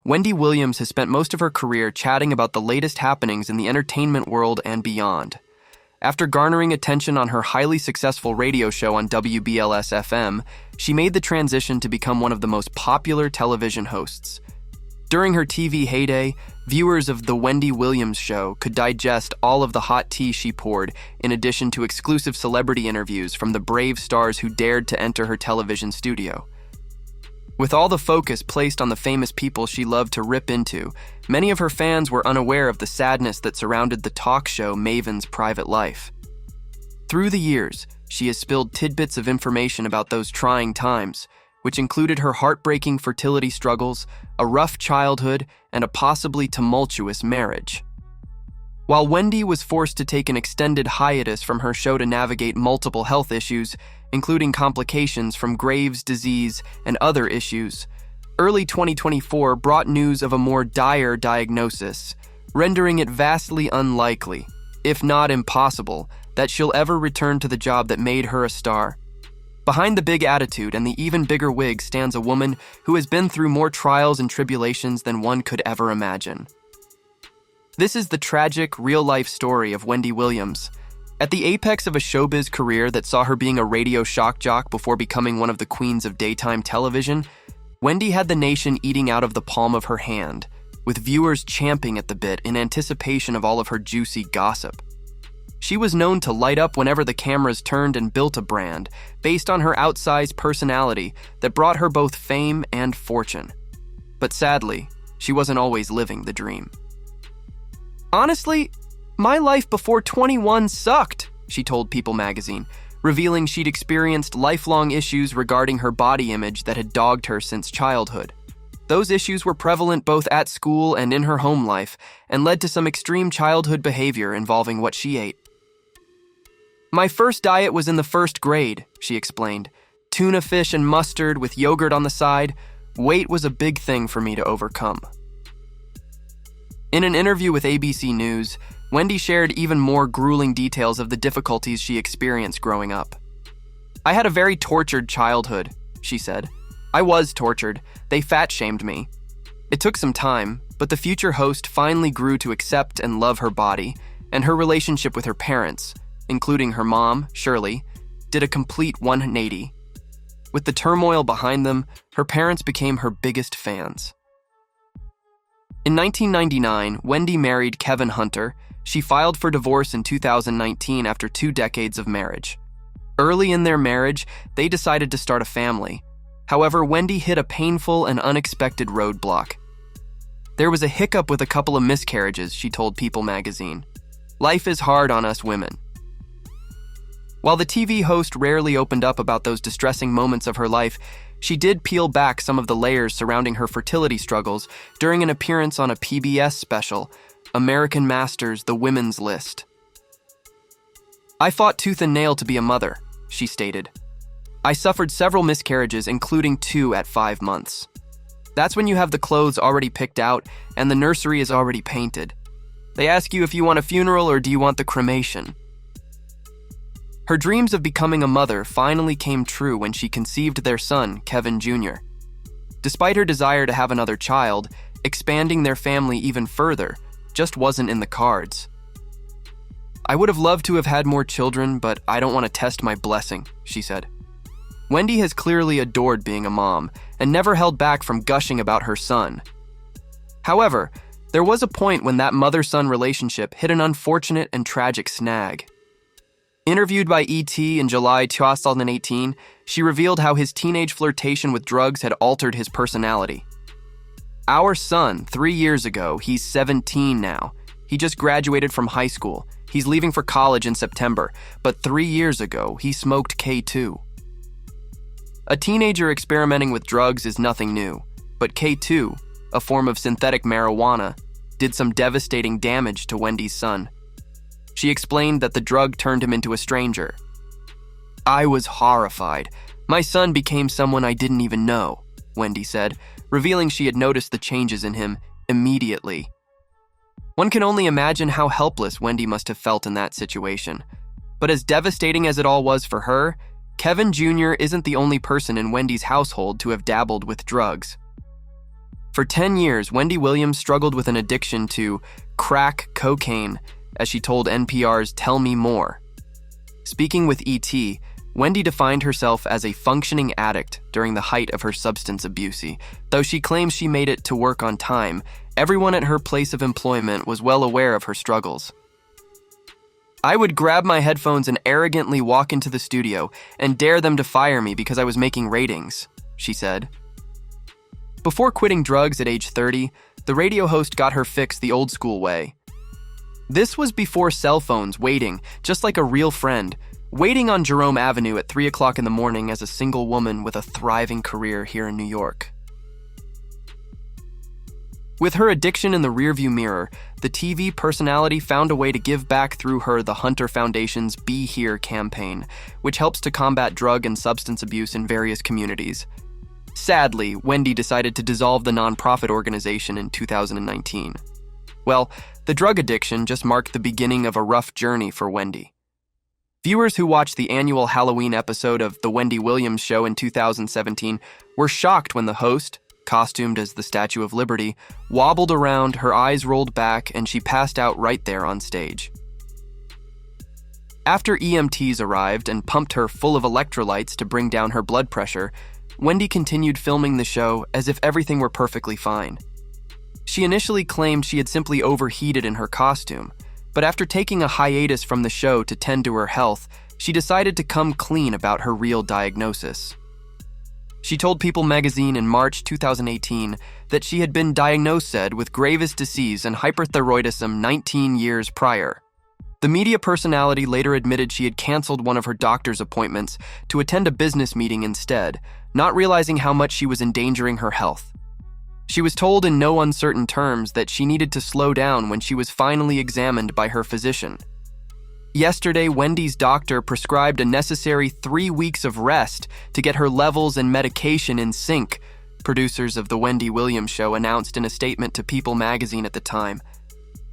Wendy Williams has spent most of her career chatting about the latest happenings in the entertainment world and beyond. After garnering attention on her highly successful radio show on WBLS-FM, she made the transition to become one of the most popular television hosts. During her TV heyday, viewers of The Wendy Williams Show could digest all of the hot tea she poured, in addition to exclusive celebrity interviews from the brave stars who dared to enter her television studio. With all the focus placed on the famous people she loved to rip into, many of her fans were unaware of the sadness that surrounded the talk show maven's private life. Through the years, she has spilled tidbits of information about those trying times, which included her heartbreaking fertility struggles, a rough childhood, and a possibly tumultuous marriage. While Wendy was forced to take an extended hiatus from her show to navigate multiple health issues, including complications from Graves' disease and other issues, early 2024 brought news of a more dire diagnosis, rendering it vastly unlikely, if not impossible, that she'll ever return to the job that made her a star. Behind the big attitude and the even bigger wig stands a woman who has been through more trials and tribulations than one could ever imagine. This is the tragic, real-life story of Wendy Williams. At the apex of a showbiz career that saw her being a radio shock jock before becoming one of the queens of daytime television, Wendy had the nation eating out of the palm of her hand, with viewers champing at the bit in anticipation of all of her juicy gossip. She was known to light up whenever the cameras turned and built a brand based on her outsized personality that brought her both fame and fortune. But sadly, she wasn't always living the dream. "Honestly, my life before 21 sucked," she told People magazine, revealing she'd experienced lifelong issues regarding her body image that had dogged her since childhood. Those issues were prevalent both at school and in her home life, and led to some extreme childhood behavior involving what she ate. "My first diet was in the first grade," she explained. "Tuna fish and mustard with yogurt on the side. Weight was a big thing for me to overcome." In an interview with ABC News, Wendy shared even more grueling details of the difficulties she experienced growing up. "I had a very tortured childhood," she said. "I was tortured. They fat-shamed me. It took some time, but the future host finally grew to accept and love her body, and her relationship with her parents, including her mom, Shirley, did a complete 180. With the turmoil behind them, her parents became her biggest fans." In 1999, Wendy married Kevin Hunter. She filed for divorce in 2019 after 2 decades of marriage. Early in their marriage, they decided to start a family. However, Wendy hit a painful and unexpected roadblock. "There was a hiccup with a couple of miscarriages," she told People magazine. "Life is hard on us women." While the TV host rarely opened up about those distressing moments of her life, she did peel back some of the layers surrounding her fertility struggles during an appearance on a PBS special, American Masters: The Women's List. "I fought tooth and nail to be a mother," she stated. "I suffered several miscarriages, including 2 at 5 months. That's when you have the clothes already picked out and the nursery is already painted. They ask you if you want a funeral or do you want the cremation." Her dreams of becoming a mother finally came true when she conceived their son, Kevin Jr. Despite her desire to have another child, expanding their family even further just wasn't in the cards. "I would have loved to have had more children, but I don't want to test my blessing," she said. Wendy has clearly adored being a mom and never held back from gushing about her son. However, there was a point when that mother-son relationship hit an unfortunate and tragic snag. Interviewed by ET in July 2018, she revealed how his teenage flirtation with drugs had altered his personality. "Our son, 3 years ago, he's 17 now. He just graduated from high school. He's leaving for college in September, but 3 years ago, he smoked K2. A teenager experimenting with drugs is nothing new, but K2, a form of synthetic marijuana, did some devastating damage to Wendy's son. She explained that the drug turned him into a stranger. "I was horrified. My son became someone I didn't even know," Wendy said, revealing she had noticed the changes in him immediately. One can only imagine how helpless Wendy must have felt in that situation. But as devastating as it all was for her, Kevin Jr. isn't the only person in Wendy's household to have dabbled with drugs. For 10 years, Wendy Williams struggled with an addiction to crack cocaine, as she told NPR's Tell Me More. Speaking with ET, Wendy defined herself as a functioning addict during the height of her substance abuse. Though she claims she made it to work on time, everyone at her place of employment was well aware of her struggles. I would grab my headphones and arrogantly walk into the studio and dare them to fire me because I was making ratings, she said. Before quitting drugs at age 30, the radio host got her fix the old school way. This was before cell phones, waiting, just like a real friend, waiting on Jerome Avenue at 3 o'clock in the morning as a single woman with a thriving career here in New York. With her addiction in the rearview mirror, the TV personality found a way to give back through the Hunter Foundation's Be Here campaign, which helps to combat drug and substance abuse in various communities. Sadly, Wendy decided to dissolve the nonprofit organization in 2019. Well, the drug addiction just marked the beginning of a rough journey for Wendy. Viewers who watched the annual Halloween episode of The Wendy Williams Show in 2017 were shocked when the host, costumed as the Statue of Liberty, wobbled around, her eyes rolled back, and she passed out right there on stage. After EMTs arrived and pumped her full of electrolytes to bring down her blood pressure, Wendy continued filming the show as if everything were perfectly fine. She initially claimed she had simply overheated in her costume, but after taking a hiatus from the show to tend to her health, she decided to come clean about her real diagnosis. She told People magazine in March 2018 that she had been diagnosed with Graves' disease and hyperthyroidism 19 years prior. The media personality later admitted she had canceled one of her doctor's appointments to attend a business meeting instead, not realizing how much she was endangering her health. She was told in no uncertain terms that she needed to slow down when she was finally examined by her physician. Yesterday, Wendy's doctor prescribed a necessary 3 weeks of rest to get her levels and medication in sync, producers of The Wendy Williams Show announced in a statement to People magazine at the time.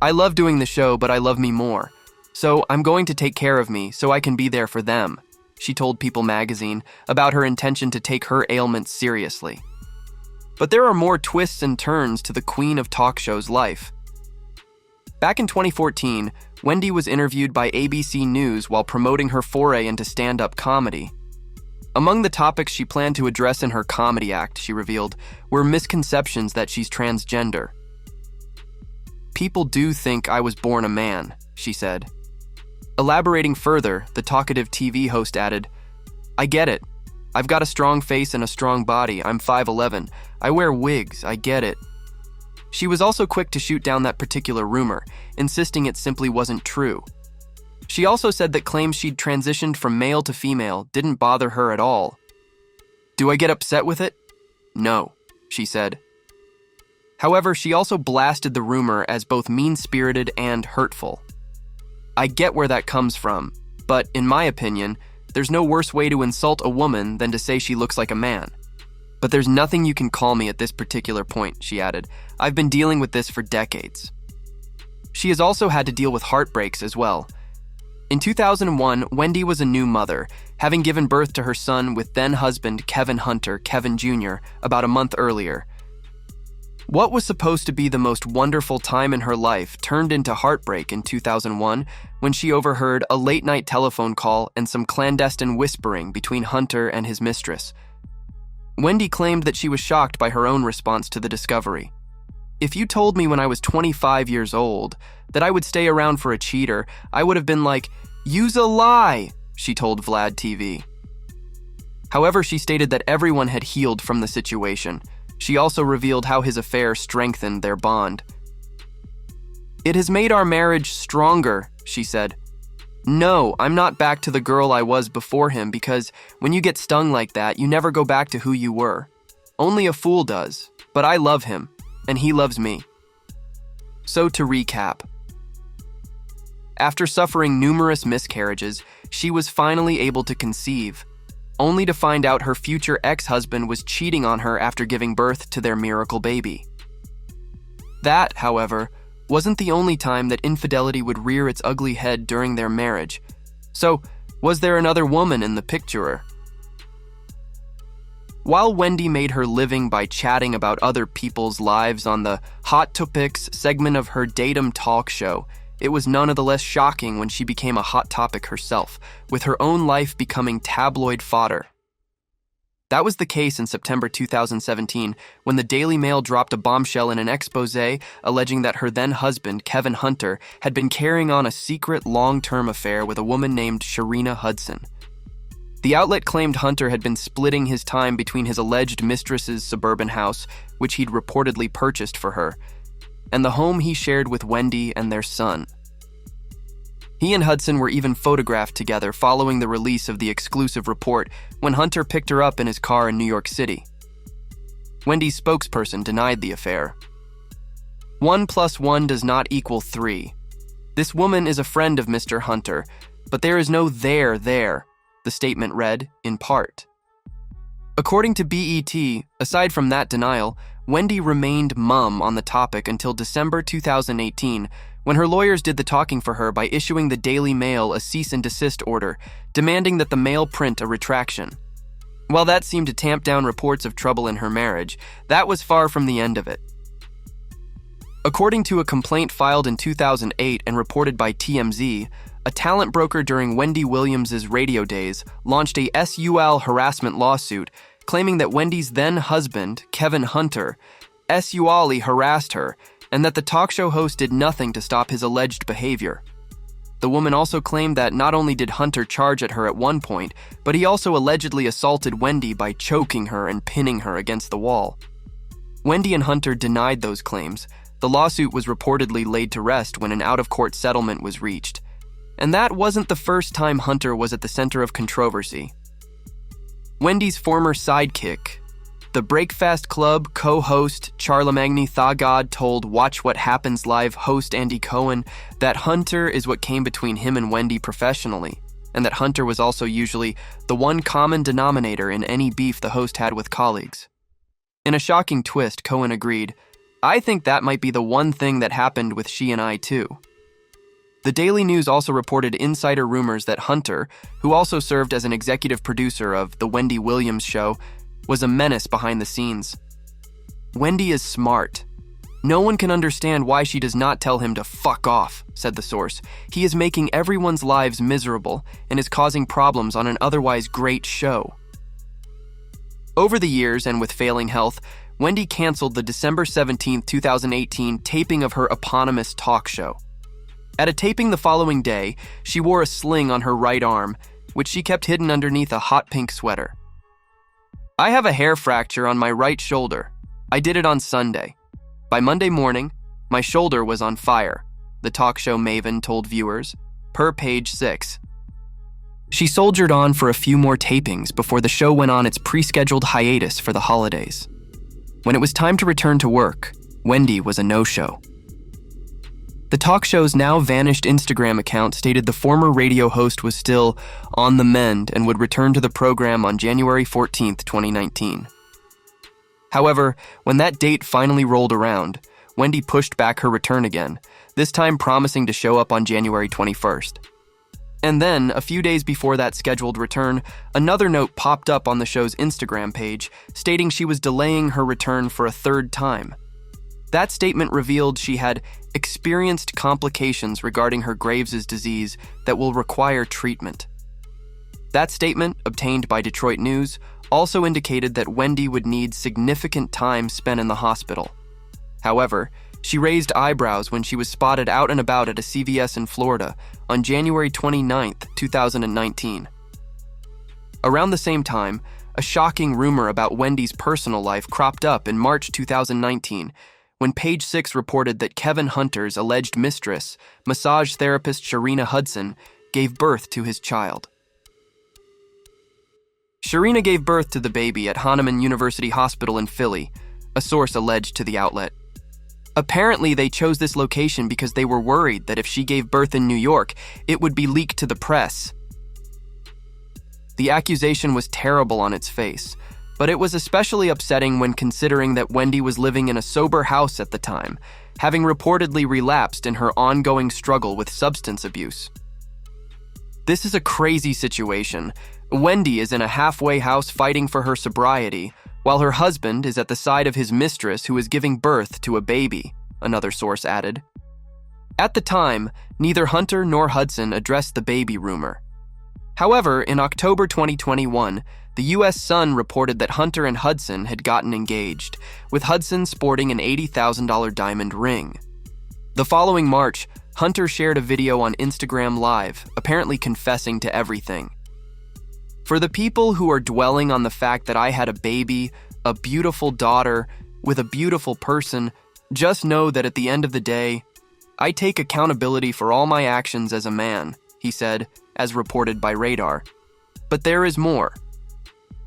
I love doing the show, but I love me more. So I'm going to take care of me so I can be there for them, she told People magazine about her intention to take her ailments seriously. But there are more twists and turns to the queen of talk shows' life. Back in 2014, Wendy was interviewed by ABC News while promoting her foray into stand-up comedy. Among the topics she planned to address in her comedy act, she revealed, were misconceptions that she's transgender. People do think I was born a man, she said. Elaborating further, the talkative TV host added, I get it. I've got a strong face and a strong body. I'm 5'11". I wear wigs. I get it. She was also quick to shoot down that particular rumor, insisting it simply wasn't true. She also said that claims she'd transitioned from male to female didn't bother her at all. Do I get upset with it? No, she said. However, she also blasted the rumor as both mean-spirited and hurtful. I get where that comes from, but in my opinion, there's no worse way to insult a woman than to say she looks like a man. But there's nothing you can call me at this particular point, she added. I've been dealing with this for decades. She has also had to deal with heartbreaks as well. In 2001, Wendy was a new mother, having given birth to her son with then-husband Kevin Hunter, Kevin Jr., about a month earlier. What was supposed to be the most wonderful time in her life turned into heartbreak in 2001 when she overheard a late-night telephone call and some clandestine whispering between Hunter and his mistress. Wendy claimed that she was shocked by her own response to the discovery. If you told me when I was 25 years old that I would stay around for a cheater, I would have been like, "Use a lie," she told Vlad TV. However, she stated that everyone had healed from the situation. She also revealed how his affair strengthened their bond. It has made our marriage stronger, she said. No, I'm not back to the girl I was before him because when you get stung like that, you never go back to who you were. Only a fool does, but I love him, and he loves me. So to recap, after suffering numerous miscarriages, she was finally able to conceive, only to find out her future ex-husband was cheating on her after giving birth to their miracle baby. That, however, wasn't the only time that infidelity would rear its ugly head during their marriage. So, was there another woman in the picture? While Wendy made her living by chatting about other people's lives on the Hot Topics segment of her Datum talk show, it was none of the less shocking when she became a hot topic herself, with her own life becoming tabloid fodder. That was the case in September 2017 when the Daily Mail dropped a bombshell in an exposé alleging that her then-husband, Kevin Hunter, had been carrying on a secret long-term affair with a woman named Sharina Hudson. The outlet claimed Hunter had been splitting his time between his alleged mistress's suburban house, which he'd reportedly purchased for her, and the home he shared with Wendy and their son. He and Hudson were even photographed together following the release of the exclusive report when Hunter picked her up in his car in New York City. Wendy's spokesperson denied the affair. 1 + 1 does not equal 3. This woman is a friend of Mr. Hunter, but there is no there, the statement read, in part. According to BET, aside from that denial, Wendy remained mum on the topic until December 2018, when her lawyers did the talking for her by issuing the Daily Mail a cease and desist order, demanding that the Mail print a retraction. While that seemed to tamp down reports of trouble in her marriage, that was far from the end of it. According to a complaint filed in 2008 and reported by TMZ, a talent broker during Wendy Williams' radio days launched a SUL harassment lawsuit claiming that Wendy's then-husband, Kevin Hunter, SULly harassed her and that the talk show host did nothing to stop his alleged behavior. The woman also claimed that not only did Hunter charge at her at one point, but he also allegedly assaulted Wendy by choking her and pinning her against the wall. Wendy and Hunter denied those claims. The lawsuit was reportedly laid to rest when an out-of-court settlement was reached. And that wasn't the first time Hunter was at the center of controversy. Wendy's former sidekick, the Breakfast Club co-host Charlamagne Tha God, told Watch What Happens Live host Andy Cohen that Hunter is what came between him and Wendy professionally, and that Hunter was also usually the one common denominator in any beef the host had with colleagues. In a shocking twist, Cohen agreed, "I think that might be the one thing that happened with she and I too." The Daily News also reported insider rumors that Hunter, who also served as an executive producer of The Wendy Williams Show, was a menace behind the scenes. Wendy is smart. No one can understand why she does not tell him to fuck off, said the source. He is making everyone's lives miserable and is causing problems on an otherwise great show. Over the years and with failing health, Wendy canceled the December 17, 2018 taping of her eponymous talk show. At a taping the following day, she wore a sling on her right arm, which she kept hidden underneath a hot pink sweater. "I have a hair fracture on my right shoulder. I did it on Sunday. By Monday morning, my shoulder was on fire," the talk show maven told viewers, per Page 6. She soldiered on for a few more tapings before the show went on its pre-scheduled hiatus for the holidays. When it was time to return to work, Wendy was a no-show. The talk show's now vanished Instagram account stated the former radio host was still on the mend and would return to the program on January 14, 2019. However, when that date finally rolled around, Wendy pushed back her return again, this time promising to show up on January 21st. And then, a few days before that scheduled return, another note popped up on the show's Instagram page stating she was delaying her return for a third time. That statement revealed she had experienced complications regarding her Graves' disease that will require treatment. That statement, obtained by Detroit News, also indicated that Wendy would need significant time spent in the hospital. However, she raised eyebrows when she was spotted out and about at a CVS in Florida on January 29, 2019. Around the same time, a shocking rumor about Wendy's personal life cropped up in March 2019, when Page 6 reported that Kevin Hunter's alleged mistress, massage therapist Sharina Hudson, gave birth to his child. Sharina gave birth to the baby at Hahnemann University Hospital in Philly, a source alleged to the outlet. Apparently, they chose this location because they were worried that if she gave birth in New York, it would be leaked to the press. The accusation was terrible on its face, but it was especially upsetting when considering that Wendy was living in a sober house at the time, having reportedly relapsed in her ongoing struggle with substance abuse. This is a crazy situation, Wendy is in a halfway house fighting for her sobriety, while her husband is at the side of his mistress who is giving birth to a baby, another source added. At the time, neither Hunter nor Hudson addressed the baby rumor. However, in October 2021, the U.S. Sun reported that Hunter and Hudson had gotten engaged, with Hudson sporting an $80,000 diamond ring. The following March, Hunter shared a video on Instagram Live, apparently confessing to everything. For the people who are dwelling on the fact that I had a baby, a beautiful daughter, with a beautiful person, just know that at the end of the day, I take accountability for all my actions as a man, he said, as reported by Radar. But there is more.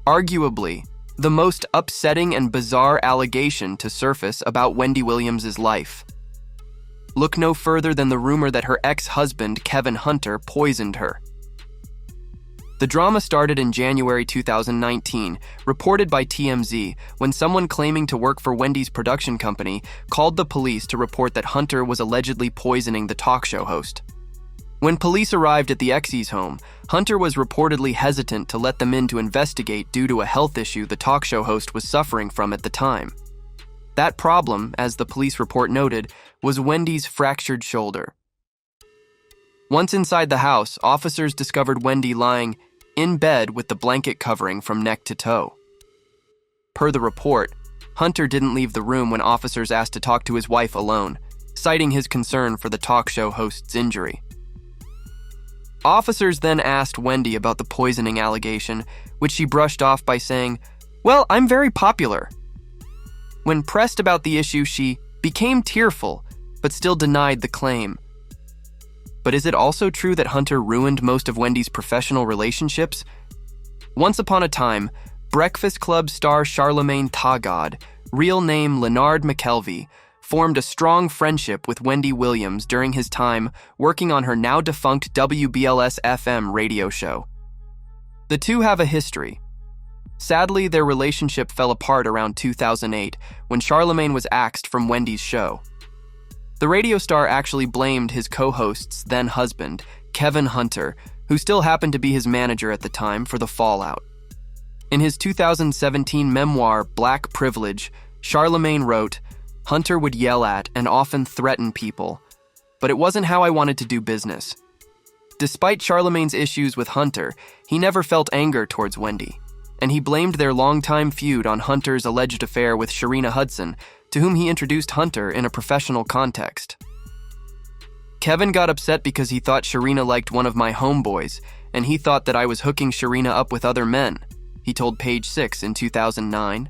Arguably, the most upsetting and bizarre allegation to surface about Wendy Williams' life. Look no further than the rumor that her ex-husband, Kevin Hunter, poisoned her. The drama started in January 2019, reported by TMZ, when someone claiming to work for Wendy's production company called the police to report that Hunter was allegedly poisoning the talk show host. When police arrived at the Exes' home, Hunter was reportedly hesitant to let them in to investigate due to a health issue the talk show host was suffering from at the time. That problem, as the police report noted, was Wendy's fractured shoulder. Once inside the house, officers discovered Wendy lying in bed with the blanket covering from neck to toe. Per the report, Hunter didn't leave the room when officers asked to talk to his wife alone, citing his concern for the talk show host's injury. Officers then asked Wendy about the poisoning allegation, which she brushed off by saying, "Well, I'm very popular." When pressed about the issue, she became tearful, but still denied the claim. But is it also true that Hunter ruined most of Wendy's professional relationships? Once upon a time, Breakfast Club star Charlamagne Tha God, real name Leonard McKelvey, formed a strong friendship with Wendy Williams during his time working on her now-defunct WBLS-FM radio show. The two have a history. Sadly, their relationship fell apart around 2008 when Charlamagne was axed from Wendy's show. The radio star actually blamed his co-host's then-husband, Kevin Hunter, who still happened to be his manager at the time, for the fallout. In his 2017 memoir, Black Privilege, Charlamagne wrote, "Hunter would yell at and often threaten people, but it wasn't how I wanted to do business." Despite Charlamagne's issues with Hunter, he never felt anger towards Wendy, and he blamed their longtime feud on Hunter's alleged affair with Sharina Hudson, to whom he introduced Hunter in a professional context. Kevin got upset because he thought Sharina liked one of my homeboys, and he thought that I was hooking Sharina up with other men, he told Page 6 in 2009.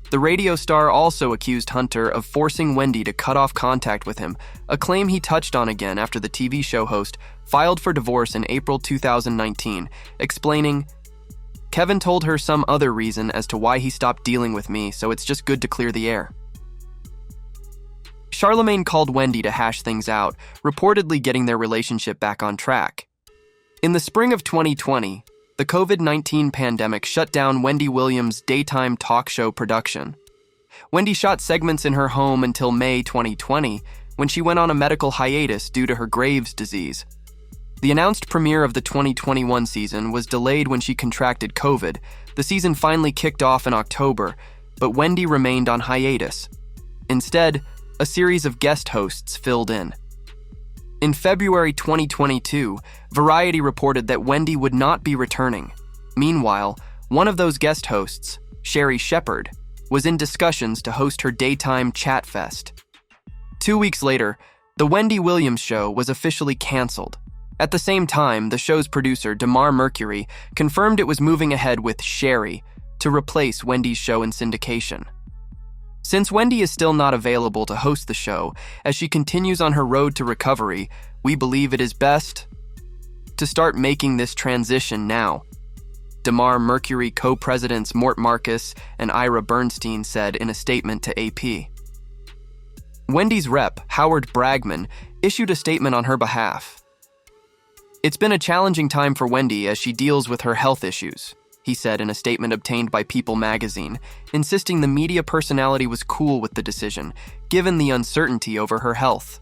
The radio star also accused Hunter of forcing Wendy to cut off contact with him, a claim he touched on again after the TV show host filed for divorce in April 2019, explaining, "Kevin told her some other reason as to why he stopped dealing with me, so it's just good to clear the air." Charlamagne called Wendy to hash things out, reportedly getting their relationship back on track. In the spring of 2020, the COVID-19 pandemic shut down Wendy Williams' daytime talk show production. Wendy shot segments in her home until May 2020, when she went on a medical hiatus due to her Graves' disease. The announced premiere of the 2021 season was delayed when she contracted COVID. The season finally kicked off in October, but Wendy remained on hiatus. Instead, a series of guest hosts filled in. In February 2022, Variety reported that Wendy would not be returning. Meanwhile, one of those guest hosts, Sherry Shepard, was in discussions to host her daytime chat fest. 2 weeks later, The Wendy Williams Show was officially canceled. At the same time, the show's producer, DeMar Mercury, confirmed it was moving ahead with Sherry to replace Wendy's show in syndication. Since Wendy is still not available to host the show, as she continues on her road to recovery, we believe it is best to start making this transition now, DeMar Mercury co-presidents Mort Marcus and Ira Bernstein said in a statement to AP. Wendy's rep, Howard Bragman, issued a statement on her behalf. "It's been a challenging time for Wendy as she deals with her health issues," he said in a statement obtained by People magazine, insisting the media personality was cool with the decision, given the uncertainty over her health.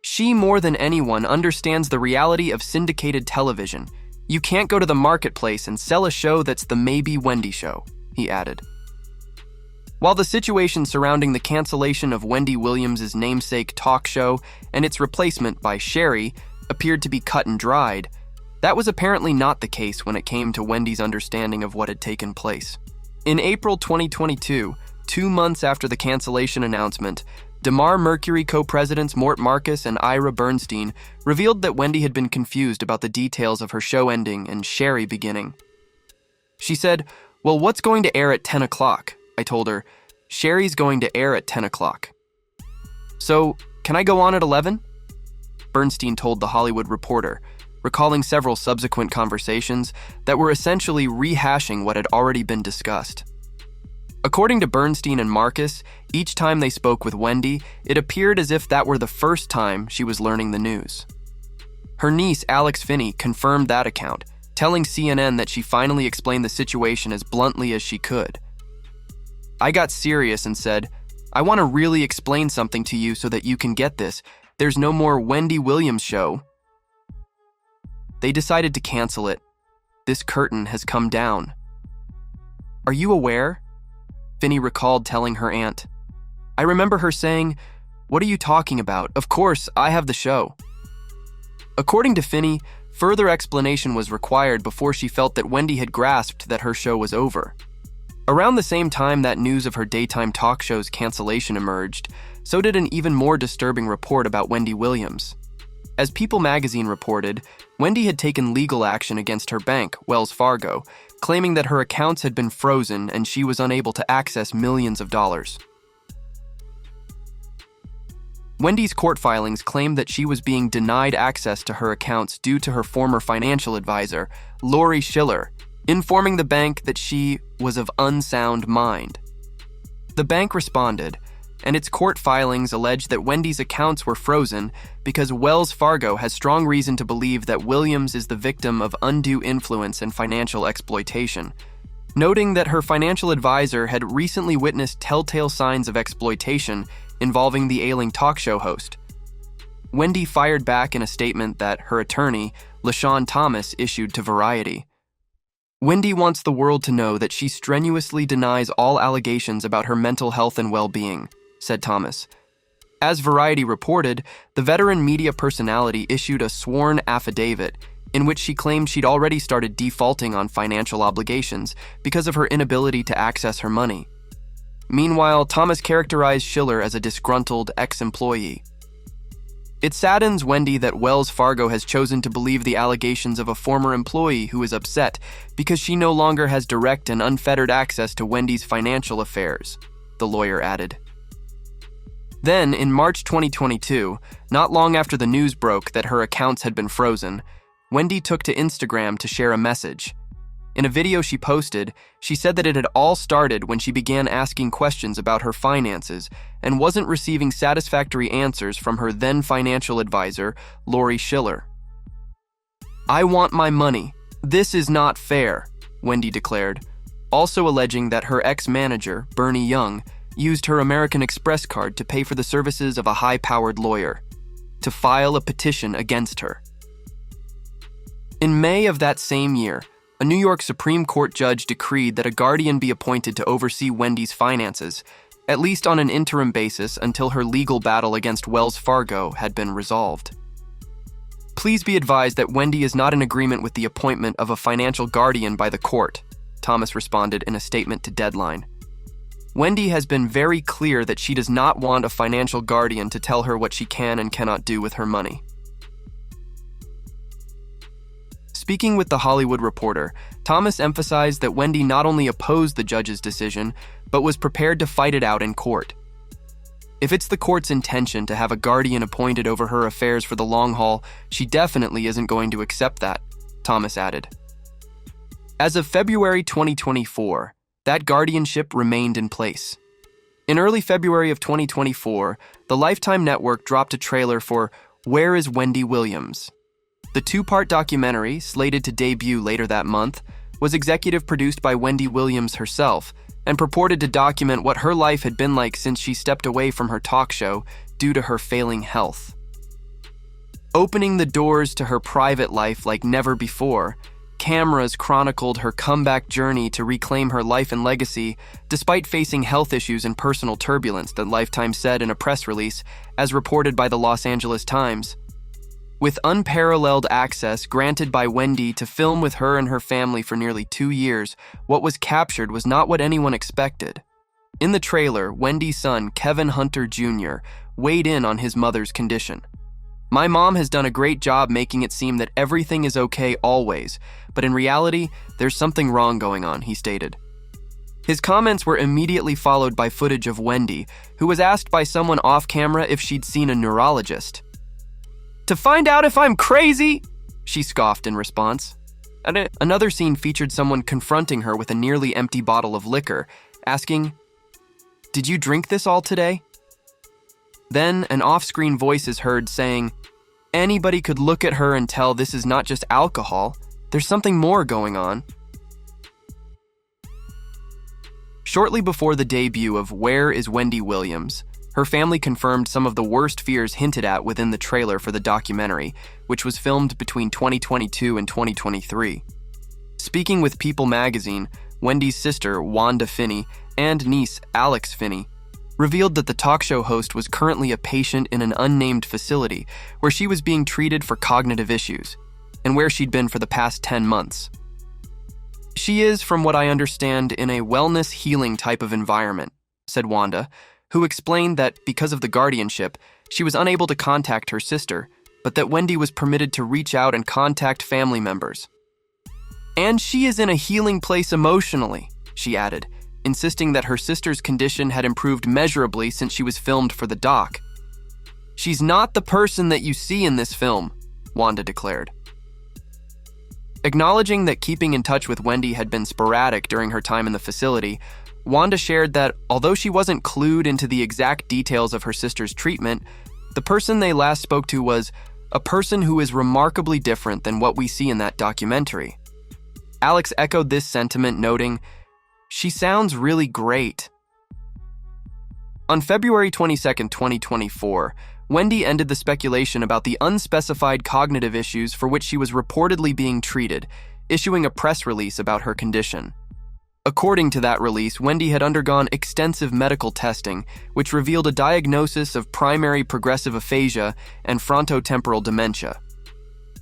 "She, more than anyone, understands the reality of syndicated television. You can't go to the marketplace and sell a show that's the Maybe Wendy show, he added. While the situation surrounding the cancellation of Wendy Williams' namesake talk show and its replacement by Sherry appeared to be cut and dried, that was apparently not the case when it came to Wendy's understanding of what had taken place. In April 2022, 2 months after the cancellation announcement, DeMar Mercury co-presidents Mort Marcus and Ira Bernstein revealed that Wendy had been confused about the details of her show ending and Sherry beginning. She said, "Well, what's going to air at 10 o'clock? I told her, "Sherry's going to air at 10 o'clock. So, can I go on at 11? Bernstein told The Hollywood Reporter, recalling several subsequent conversations that were essentially rehashing what had already been discussed. According to Bernstein and Marcus, each time they spoke with Wendy, it appeared as if that were the first time she was learning the news. Her niece, Alex Finney, confirmed that account, telling CNN that she finally explained the situation as bluntly as she could. "I got serious and said, I want to really explain something to you so that you can get this. There's no more Wendy Williams show." They decided to cancel it. This curtain has come down. "Are you aware?" Finney recalled telling her aunt. "I remember her saying, 'What are you talking about? Of course, I have the show.'" According to Finney, further explanation was required before she felt that Wendy had grasped that her show was over. Around the same time that news of her daytime talk show's cancellation emerged, so did an even more disturbing report about Wendy Williams. As People magazine reported, Wendy had taken legal action against her bank, Wells Fargo, claiming that her accounts had been frozen and she was unable to access millions of dollars. Wendy's court filings claimed that she was being denied access to her accounts due to her former financial advisor, Lori Schiller, informing the bank that she was of unsound mind. The bank responded, and its court filings alleged that Wendy's accounts were frozen because Wells Fargo has strong reason to believe that Williams is the victim of undue influence and financial exploitation, noting that her financial advisor had recently witnessed telltale signs of exploitation involving the ailing talk show host. Wendy fired back in a statement that her attorney, LaShawn Thomas, issued to Variety. "Wendy wants the world to know that she strenuously denies all allegations about her mental health and well-being," said Thomas. As Variety reported, the veteran media personality issued a sworn affidavit in which she claimed she'd already started defaulting on financial obligations because of her inability to access her money. Meanwhile, Thomas characterized Schiller as a disgruntled ex-employee. It saddens Wendy that Wells Fargo has chosen to believe the allegations of a former employee who is upset because she no longer has direct and unfettered access to Wendy's financial affairs, the lawyer added. Then, in March 2022, not long after the news broke that her accounts had been frozen, Wendy took to Instagram to share a message. In a video she posted, she said that it had all started when she began asking questions about her finances and wasn't receiving satisfactory answers from her then financial advisor, Lori Schiller. "I want my money. This is not fair," Wendy declared, also alleging that her ex-manager, Bernie Young, used her American Express card to pay for the services of a high-powered lawyer, to file a petition against her. In May of that same year, a New York Supreme Court judge decreed that a guardian be appointed to oversee Wendy's finances, at least on an interim basis until her legal battle against Wells Fargo had been resolved. "Please be advised that Wendy is not in agreement with the appointment of a financial guardian by the court," Thomas responded in a statement to Deadline. "Wendy has been very clear that she does not want a financial guardian to tell her what she can and cannot do with her money." Speaking with The Hollywood Reporter, Thomas emphasized that Wendy not only opposed the judge's decision, but was prepared to fight it out in court. "If it's the court's intention to have a guardian appointed over her affairs for the long haul, she definitely isn't going to accept that," Thomas added. As of February 2024, that guardianship remained in place. In early February of 2024, the Lifetime Network dropped a trailer for Where is Wendy Williams? The 2-part documentary, slated to debut later that month, was executive produced by Wendy Williams herself and purported to document what her life had been like since she stepped away from her talk show due to her failing health. Opening the doors to her private life like never before, cameras chronicled her comeback journey to reclaim her life and legacy, despite facing health issues and personal turbulence, that Lifetime said in a press release, as reported by the Los Angeles Times. With unparalleled access granted by Wendy to film with her and her family for nearly 2 years, what was captured was not what anyone expected. In the trailer, Wendy's son, Kevin Hunter Jr., weighed in on his mother's condition. "My mom has done a great job making it seem that everything is okay always, but in reality, there's something wrong going on," he stated. His comments were immediately followed by footage of Wendy, who was asked by someone off camera if she'd seen a neurologist. "To find out if I'm crazy?" she scoffed in response. Another scene featured someone confronting her with a nearly empty bottle of liquor, asking, "Did you drink this all today?" Then an off-screen voice is heard saying, "Anybody could look at her and tell this is not just alcohol. There's something more going on." Shortly before the debut of Where is Wendy Williams, her family confirmed some of the worst fears hinted at within the trailer for the documentary, which was filmed between 2022 and 2023. Speaking with People magazine, Wendy's sister, Wanda Finney, and niece, Alex Finney, revealed that the talk show host was currently a patient in an unnamed facility where she was being treated for cognitive issues, and where she'd been for the past 10 months. "She is, from what I understand, in a wellness healing type of environment," said Wanda, who explained that because of the guardianship, she was unable to contact her sister, but that Wendy was permitted to reach out and contact family members. "And she is in a healing place emotionally," she added, insisting that her sister's condition had improved measurably since she was filmed for the doc. "She's not the person that you see in this film," Wanda declared. Acknowledging that keeping in touch with Wendy had been sporadic during her time in the facility, Wanda shared that although she wasn't clued into the exact details of her sister's treatment, the person they last spoke to was a person who is remarkably different than what we see in that documentary. Alex echoed this sentiment, noting, "She sounds really great." On February 22, 2024, Wendy ended the speculation about the unspecified cognitive issues for which she was reportedly being treated, issuing a press release about her condition. According to that release, Wendy had undergone extensive medical testing, which revealed a diagnosis of primary progressive aphasia and frontotemporal dementia.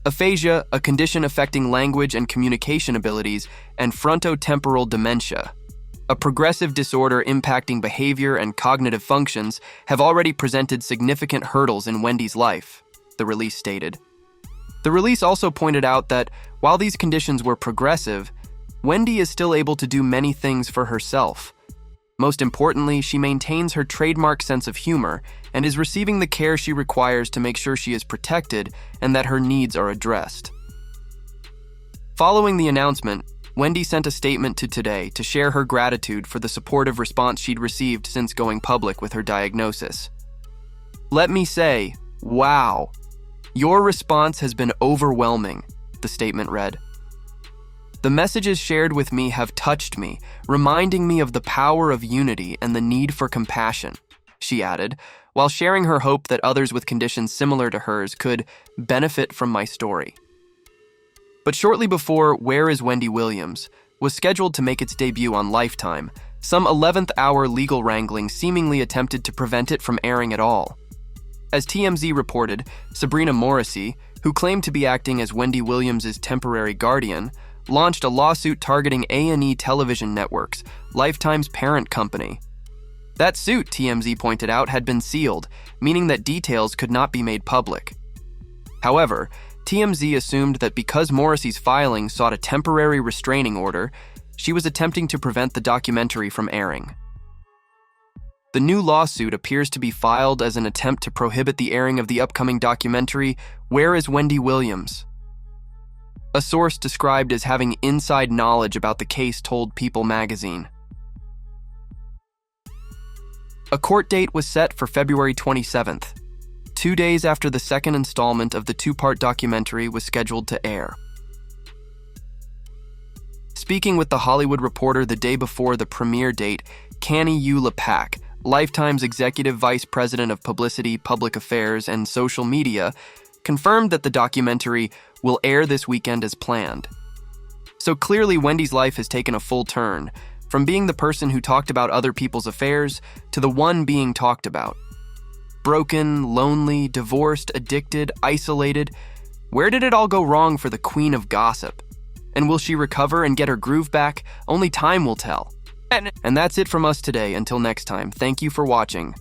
Aphasia, a condition affecting language and communication abilities, and frontotemporal dementia, a progressive disorder impacting behavior and cognitive functions, have already presented significant hurdles in Wendy's life, the release stated. The release also pointed out that while these conditions were progressive, Wendy is still able to do many things for herself. Most importantly, she maintains her trademark sense of humor and is receiving the care she requires to make sure she is protected and that her needs are addressed. Following the announcement, Wendy sent a statement to Today to share her gratitude for the supportive response she'd received since going public with her diagnosis. "Let me say, wow, your response has been overwhelming," the statement read. "The messages shared with me have touched me, reminding me of the power of unity and the need for compassion," she added, while sharing her hope that others with conditions similar to hers could benefit from my story. But shortly before Where is Wendy Williams was scheduled to make its debut on Lifetime, some 11th hour legal wrangling seemingly attempted to prevent it from airing at all. As TMZ reported, Sabrina Morrissey, who claimed to be acting as Wendy Williams' temporary guardian, launched a lawsuit targeting A&E Television Networks, Lifetime's parent company. That suit, TMZ pointed out, had been sealed, meaning that details could not be made public. However, TMZ assumed that because Morrissey's filing sought a temporary restraining order, she was attempting to prevent the documentary from airing. The new lawsuit appears to be filed as an attempt to prohibit the airing of the upcoming documentary, Where is Wendy Williams? A source described as having inside knowledge about the case told People magazine. A court date was set for February 27th, 2 days after the second installment of the two-part documentary was scheduled to air. Speaking with The Hollywood Reporter the day before the premiere date, Canny U. Lepak, Lifetime's Executive Vice President of Publicity, Public Affairs, and Social Media, confirmed that the documentary will air this weekend as planned. So clearly, Wendy's life has taken a full turn, from being the person who talked about other people's affairs to the one being talked about. Broken, lonely, divorced, addicted, isolated. Where did it all go wrong for the queen of gossip? And will she recover and get her groove back? Only time will tell. And that's it from us today. Until next time, thank you for watching.